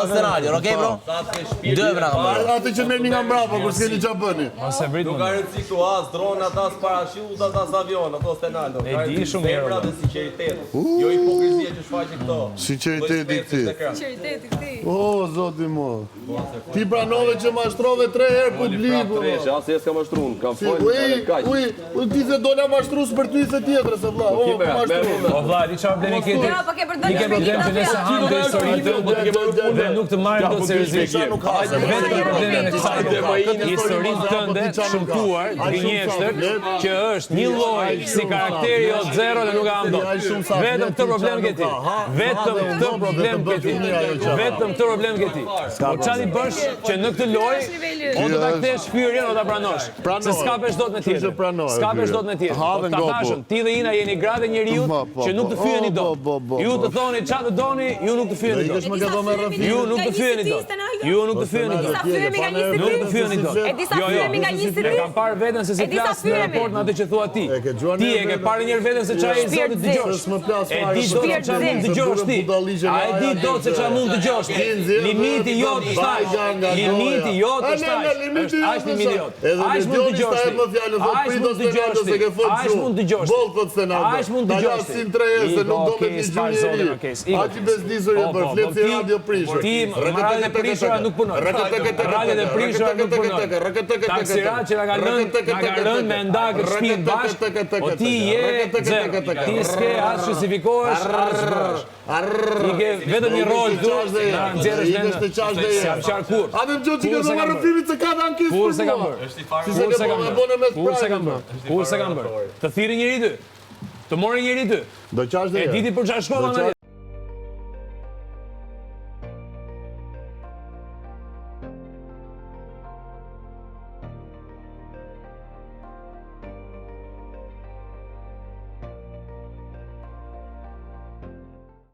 scenario, okay bro? Dëve na kam bërë. Atë që merrni nga mbrapa kur s'keni çfarë bëni. Nuk ka rëndësi këtu as dron, as parashut, as avion, ato scenarido. E di shumë mirë. Femra dhe sinqeritet. Jo hipokrizia që shfaqin këto. Sinqeriteti këti. Sinqeriteti këti. O, zoti mo. Ti pranove që mashtrove 3 herë publiku. Asë s'ka mashtruar, kam folë. Uj, ti se dola mashtrues për ty se tjetër se vlla. O, mashtrues. O vlla, di çfarë problemi ke ti? Ja, po ke për Ti ke problem që nëse hanë të historinë dhe nuk të marrin dot seriozisht. Vetëm problemin e kësaj historinë tënde shëmtuar, gënjeshtër, që është një lloj si karakteri o zero dhe nuk e am dot. Vetëm këtë problem ke ti. Vetëm këtë problem ke ti. Vetëm këtë problem ke ti. Po çani bësh që në këtë lojë o do ta kthesh fyerjen o ta pranosh. Se s'kapesh dot me tjetër. S'kapesh dot me tjetër. Ta thashën, ti dhe Ina jeni gratë e njeriu që nuk të fyeni dot. Ju të thoni çfarë të doni, ju nuk të fyeni dot. Ju nuk të fyeni dot. Ju nuk të fyeni dot. Nuk të fyeni dot. Jo, e kam parë veten se si flas në raport me atë që thua ti. Ti e ke parë një herë veten se çfarë i zoti dëgjosh. E di dot se çfarë mund dëgjosh ti. A e di dot se çfarë mund dëgjosh ti. Limiti jot staj. Limiti jot staj. Ai limiti jot. Ai mund dëgjosh ti. Ai mund dëgjosh ti. Ai mund dëgjosh. Bollkot se na. Ai mund dëgjosh ti. Sin 3 herë se nuk do me një gjë. Aty bezdisur e bër, flet si radio prishur. Ti radio e prishur nuk punon. Radio e prishur nuk punon. Taksira që na ka lënë me ndakë shtëpinë bashkë. O ti je zero. Ti s'ke as justifikohesh as bësh. Ti ke vetëm një rol tu, na nxjerrësh mend. Jam qartë kur. A më gjë që do marrë filmin se ka ankesë. Kur se kam bër. Kur se kam bër. Kur se kam bër. Të thirrë njëri dy. Të morë njëri dy. Do qash dhe. E diti për çfarë shkova.